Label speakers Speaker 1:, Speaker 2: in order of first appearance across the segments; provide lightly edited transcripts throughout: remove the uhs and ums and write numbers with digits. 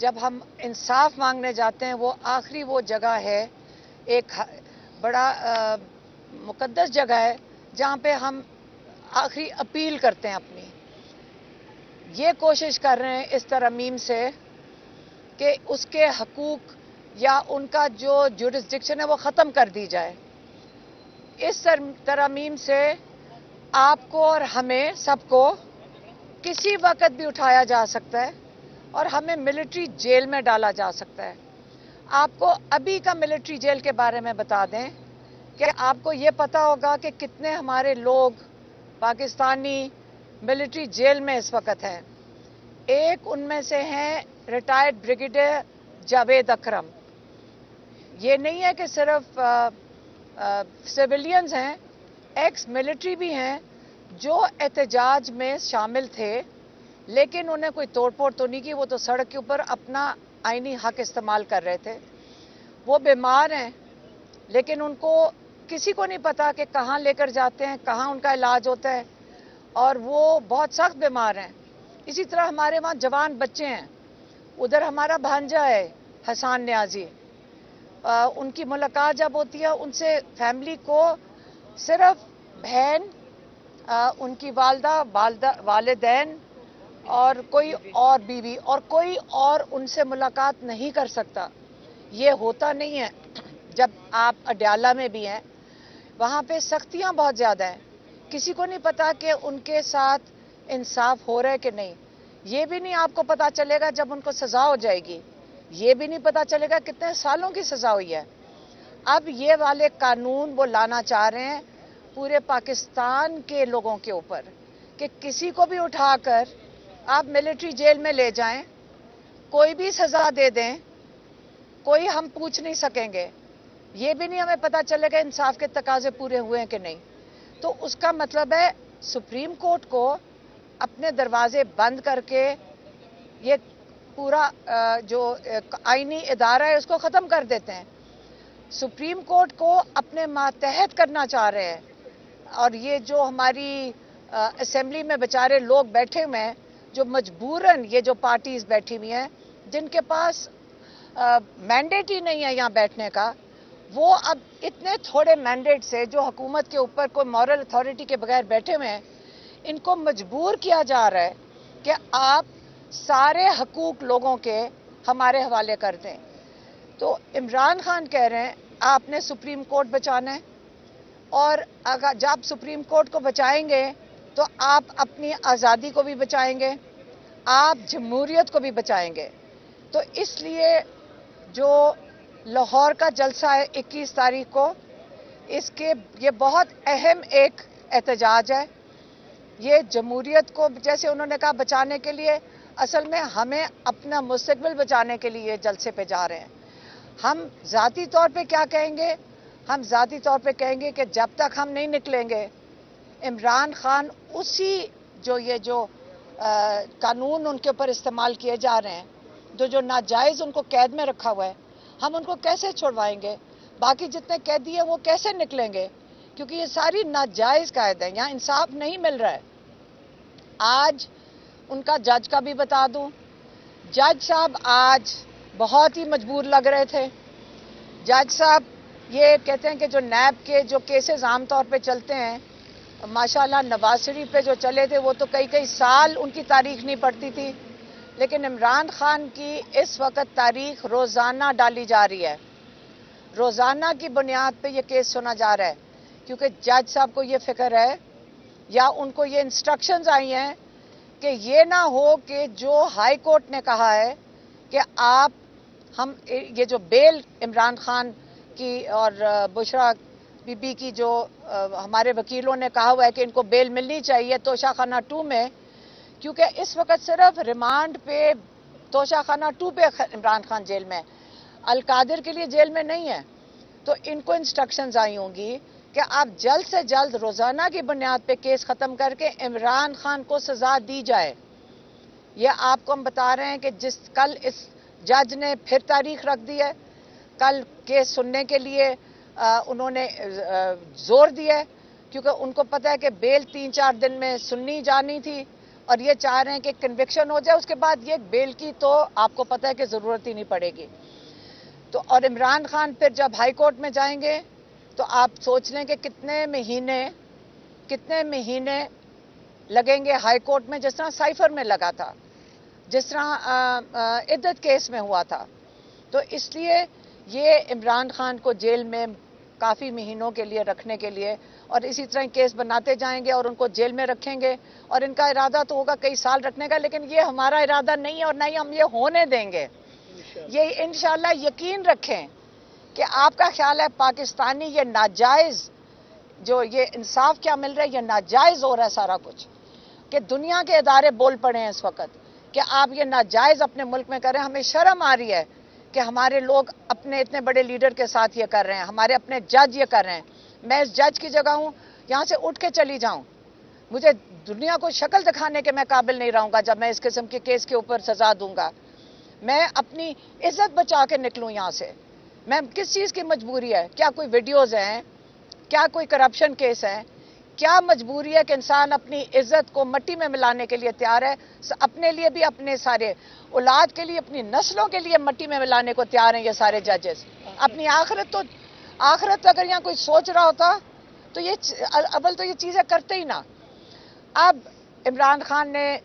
Speaker 1: جب ہم انصاف مانگنے جاتے ہیں وہ وہ جگہ ہے، ایک بڑا مقدس جگہ ہے جہاں پہ ہم آخری اپیل کرتے ہیں اپنی. یہ کوشش کر رہے ہیں اس ترمیم سے کہ اس کے حقوق یا ان کا جو جورسڈکشن ہے وہ ختم کر دی جائے. اس ترمیم سے آپ کو اور ہمیں سب کو کسی وقت بھی اٹھایا جا سکتا ہے اور ہمیں ملٹری جیل میں ڈالا جا سکتا ہے. آپ کو ابھی کا ملٹری جیل کے بارے میں بتا دیں کہ آپ کو یہ پتا ہوگا کہ کتنے ہمارے لوگ پاکستانی ملٹری جیل میں اس وقت ہیں. ایک ان میں سے ہیں ریٹائرڈ بریگیڈیئر جاوید اکرم. یہ نہیں ہے کہ صرف سویلینز ہیں، ایکس ملٹری بھی ہیں جو احتجاج میں شامل تھے، لیکن انہیں کوئی توڑ پھوڑ تو نہیں کی. وہ تو سڑک کے اوپر اپنا آئینی حق استعمال کر رہے تھے. وہ بیمار ہیں لیکن ان کو کسی کو نہیں پتا کہ کہاں لے کر جاتے ہیں، کہاں ان کا علاج ہوتا ہے، اور وہ بہت سخت بیمار ہیں. اسی طرح ہمارے وہاں جوان بچے ہیں. ادھر ہمارا بھانجا ہے حسان نیازی. ان کی ملاقات جب ہوتی ہے ان سے فیملی کو صرف بہن، ان کی والدین اور کوئی اور بیوی اور کوئی اور ان سے ملاقات نہیں کر سکتا. یہ ہوتا نہیں ہے. جب آپ اڈیالہ میں بھی ہیں وہاں پہ سختیاں بہت زیادہ ہیں. کسی کو نہیں پتا کہ ان کے ساتھ انصاف ہو رہا ہے کہ نہیں. یہ بھی نہیں آپ کو پتا چلے گا جب ان کو سزا ہو جائے گی. یہ بھی نہیں پتا چلے گا کتنے سالوں کی سزا ہوئی ہے. اب یہ والے قانون وہ لانا چاہ رہے ہیں پورے پاکستان کے لوگوں کے اوپر کہ کسی کو بھی اٹھا کر آپ ملٹری جیل میں لے جائیں، کوئی بھی سزا دے دیں، کوئی ہم پوچھ نہیں سکیں گے. یہ بھی نہیں ہمیں پتا چلے گا انصاف کے تقاضے پورے ہوئے ہیں کہ نہیں. تو اس کا مطلب ہے سپریم کورٹ کو اپنے دروازے بند کر کے یہ پورا جو آئینی ادارہ ہے اس کو ختم کر دیتے ہیں. سپریم کورٹ کو اپنے ماتحت کرنا چاہ رہے ہیں. اور یہ جو ہماری اسمبلی میں بیچارے لوگ بیٹھے ہوئے ہیں جو مجبوراً، یہ جو پارٹیز بیٹھی ہوئی ہیں جن کے پاس مینڈیٹ ہی نہیں ہے یہاں بیٹھنے کا، وہ اب اتنے تھوڑے مینڈیٹ سے جو حکومت کے اوپر کوئی مورل اتھارٹی کے بغیر بیٹھے ہوئے ہیں، ان کو مجبور کیا جا رہا ہے کہ آپ سارے حقوق لوگوں کے ہمارے حوالے کر دیں. تو عمران خان کہہ رہے ہیں آپ نے سپریم کورٹ بچانا ہے، اور اگر جب سپریم کورٹ کو بچائیں گے تو آپ اپنی آزادی کو بھی بچائیں گے، آپ جمہوریت کو بھی بچائیں گے. تو اس لیے جو لاہور کا جلسہ ہے 21 تاریخ کو، یہ بہت اہم ایک احتجاج ہے. یہ جمہوریت کو، جیسے انہوں نے کہا، بچانے کے لیے، اصل میں ہمیں اپنا مستقبل بچانے کے لیے جلسے پہ جا رہے ہیں. ہم ذاتی طور پہ کیا کہیں گے؟ ہم ذاتی طور پہ کہیں گے کہ جب تک ہم نہیں نکلیں گے عمران خان اسی یہ جو قانون ان کے اوپر استعمال کیے جا رہے ہیں، جو ناجائز ان کو قید میں رکھا ہوا ہے، ہم ان کو کیسے چھڑوائیں گے؟ باقی جتنے قیدی ہیں وہ کیسے نکلیں گے؟ کیونکہ یہ ساری ناجائز قید ہیں. یہاں انصاف نہیں مل رہا ہے. آج ان کا جج کا بھی بتا دوں، جج صاحب آج بہت ہی مجبور لگ رہے تھے. جج صاحب یہ کہتے ہیں کہ جو نیب کے جو کیسز عام طور پہ چلتے ہیں، ماشاءاللہ نواز شریف پہ جو چلے تھے وہ تو کئی سال ان کی تاریخ نہیں پڑتی تھی، لیکن عمران خان کی اس وقت تاریخ روزانہ ڈالی جا رہی ہے. روزانہ کی بنیاد پہ یہ کیس سنا جا رہا ہے، کیونکہ جج صاحب کو یہ فکر ہے یا ان کو یہ انسٹرکشنز آئی ہیں کہ یہ نہ ہو کہ جو ہائی کورٹ نے کہا ہے کہ یہ جو بیل عمران خان کی اور بشرا بی بی کی جو ہمارے وکیلوں نے کہا ہوا ہے کہ ان کو بیل ملنی چاہیے توشہ خانہ 2 میں، کیونکہ اس وقت صرف ریمانڈ پہ توشہ خانہ 2 پہ عمران خان جیل میں، القادر کے لیے جیل میں نہیں ہے. تو ان کو انسٹرکشنز آئی ہوں گی کہ آپ جلد سے جلد روزانہ کی بنیاد پہ کیس ختم کر کے عمران خان کو سزا دی جائے. یہ آپ کو ہم بتا رہے ہیں کہ کل اس جج نے پھر تاریخ رکھ دی ہے. کل کیس سننے کے لیے انہوں نے زور دیا ہے، کیونکہ ان کو پتہ ہے کہ بیل 3-4 دن میں سننی جانی تھی اور یہ چاہ رہے ہیں کہ کنوکشن ہو جائے, اس کے بعد یہ بیل کی تو آپ کو پتہ ہے کہ ضرورت ہی نہیں پڑے گی. تو اور عمران خان پھر جب ہائی کورٹ میں جائیں گے تو آپ سوچ لیں کہ کتنے مہینے لگیں گے ہائی کورٹ میں, جس طرح سائفر میں لگا تھا, جس طرح عدت کیس میں ہوا تھا. تو اس لیے یہ عمران خان کو جیل میں کافی مہینوں کے لیے رکھنے کے لیے, اور اسی طرح کیس بناتے جائیں گے اور ان کو جیل میں رکھیں گے, اور ان کا ارادہ تو ہوگا کئی سال رکھنے کا, لیکن یہ ہمارا ارادہ نہیں ہے اور نہ ہی ہم یہ ہونے دیں گے. یہ انشاءاللہ یقین رکھیں کہ آپ کا خیال ہے پاکستانی یہ ناجائز جو یہ انصاف کیا مل رہا ہے, یہ ناجائز ہو رہا ہے سارا کچھ, کہ دنیا کے ادارے بول پڑے ہیں اس وقت کہ آپ یہ ناجائز اپنے ملک میں کر رہے ہیں. ہمیں شرم آ رہی ہے کہ ہمارے لوگ اپنے اتنے بڑے لیڈر کے ساتھ یہ کر رہے ہیں, ہمارے اپنے جج یہ کر رہے ہیں. میں اس جج کی جگہ ہوں, یہاں سے اٹھ کے چلی جاؤں, مجھے دنیا کو شکل دکھانے کے میں قابل نہیں رہوں گا جب میں اس قسم کے کیس کے اوپر سزا دوں گا. میں اپنی عزت بچا کے نکلوں یہاں سے. میں کس چیز کی مجبوری ہے؟ کیا کوئی ویڈیوز ہیں؟ کیا کوئی کرپشن کیس ہے؟ کیا مجبوری ہے کہ انسان اپنی عزت کو مٹی میں ملانے کے لیے تیار ہے؟ اپنے لیے بھی, اپنے سارے اولاد کے لیے, اپنی نسلوں کے لیے مٹی میں ملانے کو تیار ہیں یہ سارے ججز. اپنی آخرت اگر یہاں کوئی سوچ رہا ہوتا تو یہ چیزیں کرتے ہی نہ. اب عمران خان نے,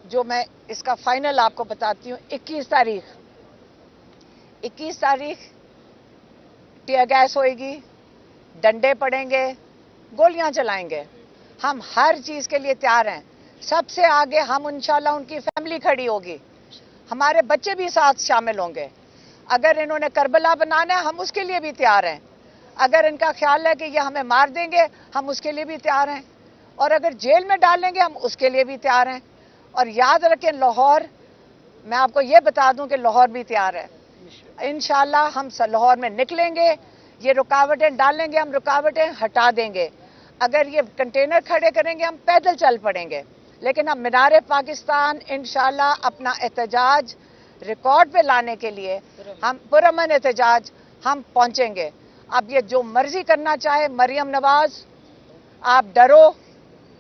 Speaker 1: جو میں اس کا فائنل آپ کو بتاتی ہوں, 21 تاریخ ٹیئر گیس ہوئے گی, ڈنڈے پڑیں گے, گولیاں چلائیں گے. ہم ہر چیز کے لیے تیار ہیں. سب سے آگے ہم انشاءاللہ ان کی فیملی کھڑی ہوگی, ہمارے بچے بھی ساتھ شامل ہوں گے. اگر انہوں نے کربلا بنانا ہے ہم اس کے لیے بھی تیار ہیں. اگر ان کا خیال ہے کہ یہ ہمیں مار دیں گے ہم اس کے لیے بھی تیار ہیں, اور اگر جیل میں ڈالیں گے ہم اس کے لیے بھی تیار ہیں. اور یاد رکھیں لاہور, میں آپ کو یہ بتا دوں کہ لاہور بھی تیار ہے. انشاءاللہ ہم لاہور میں نکلیں گے, یہ رکاوٹیں ڈالیں گے, ہم رکاوٹیں ہٹا دیں گے. اگر یہ کنٹینر کھڑے کریں گے ہم پیدل چل پڑیں گے, لیکن ہم مینار پاکستان انشاءاللہ اپنا احتجاج ریکارڈ پہ لانے کے لیے, ہم پرامن احتجاج ہم پہنچیں گے. اب یہ جو مرضی کرنا چاہے, مریم نواز آپ ڈرو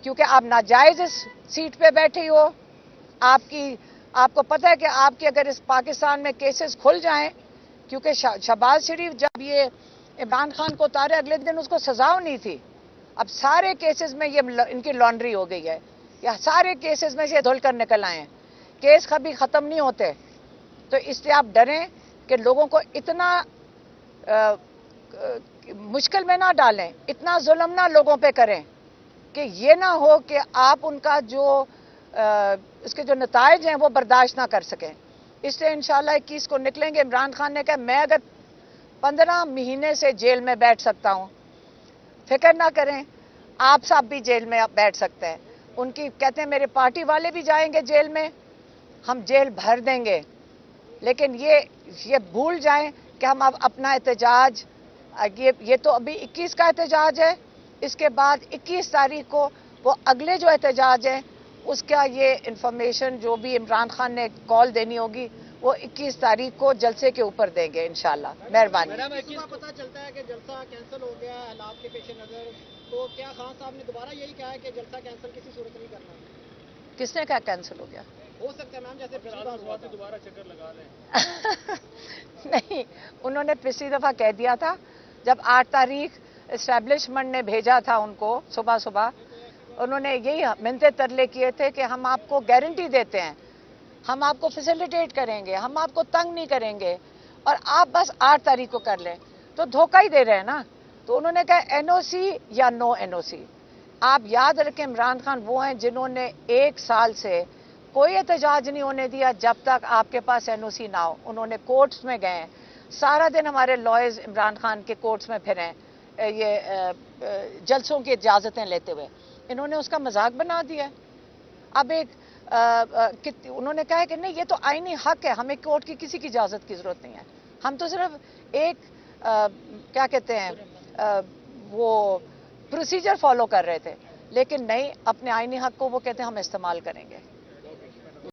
Speaker 1: کیونکہ آپ ناجائز اس سیٹ پہ بیٹھی ہو. آپ کو پتہ ہے کہ آپ کی اگر اس پاکستان میں کیسز کھل جائیں, کیونکہ شہباز شریف جب یہ عمران خان کو اتارے اگلے دن اس کو سزا نہیں تھی. اب سارے کیسز میں یہ ان کی لانڈری ہو گئی ہے, یا سارے کیسز میں سے دھل کر نکل آئے ہیں. کیس کبھی ختم نہیں ہوتے, تو اس لیے آپ ڈریں کہ لوگوں کو اتنا مشکل میں نہ ڈالیں, اتنا ظلم نہ لوگوں پہ کریں کہ یہ نہ ہو کہ آپ ان کا جو اس کے جو نتائج ہیں وہ برداشت نہ کر سکیں. اس لیے انشاءاللہ 21 کو نکلیں گے. عمران خان نے کہا میں اگر 15 مہینے سے جیل میں بیٹھ سکتا ہوں, فکر نہ کریں آپ سب بھی جیل میں بیٹھ سکتے ہیں. ان کی کہتے ہیں میرے پارٹی والے بھی جائیں گے جیل میں, ہم جیل بھر دیں گے. لیکن یہ بھول جائیں کہ ہم اب اپنا احتجاج, یہ تو ابھی 21 کا احتجاج ہے, اس کے بعد 21 تاریخ کو وہ اگلے جو احتجاج ہے اس کا یہ انفارمیشن جو بھی عمران خان نے کال دینی ہوگی وہ 21 تاریخ کو جلسے کے اوپر دیں گے انشاءاللہ. مہربانی.
Speaker 2: پتہ چلتا ہے کہ جلسہ کینسل ہو گیا حالات کے پیش نظر, تو کیا خان صاحب نے دوبارہ یہی کہا ہے کہ جلسہ کینسل کسی صورت نہیں کرنا؟
Speaker 1: کس نے کہا کینسل ہو گیا؟
Speaker 2: ہو سکتا ہے میم, جیسے دوبارہ چکر لگا لیں.
Speaker 1: نہیں, انہوں نے پچھلی دفعہ کہہ دیا تھا جب 8 تاریخ اسٹیبلشمنٹ نے بھیجا تھا ان کو صبح, انہوں نے یہی منتیں ترلے کیے تھے کہ ہم آپ کو گارنٹی دیتے ہیں, ہم آپ کو فیسیلیٹیٹ کریں گے, ہم آپ کو تنگ نہیں کریں گے, اور آپ بس 8 تاریخ کو کر لیں. تو دھوکہ ہی دے رہے ہیں نا. تو انہوں نے کہا NOC یا نو NOC. آپ یاد رکھیں عمران خان وہ ہیں جنہوں نے 1 سال سے کوئی احتجاج نہیں ہونے دیا جب تک آپ کے پاس NOC نہ ہو. انہوں نے کورٹس میں گئے ہیں, سارا دن ہمارے لائرز عمران خان کے کورٹس میں پھریں یہ جلسوں کی اجازتیں لیتے ہوئے. انہوں نے اس کا مذاق بنا دیا. اب انہوں نے کہا کہ نہیں یہ تو آئینی حق ہے, ہمیں کورٹ کی کسی کی اجازت کی ضرورت نہیں ہے, ہم تو صرف ایک کیا کہتے ہیں وہ پروسیجر فالو کر رہے تھے. لیکن نہیں, اپنے آئینی حق کو وہ کہتے ہیں ہم استعمال کریں گے.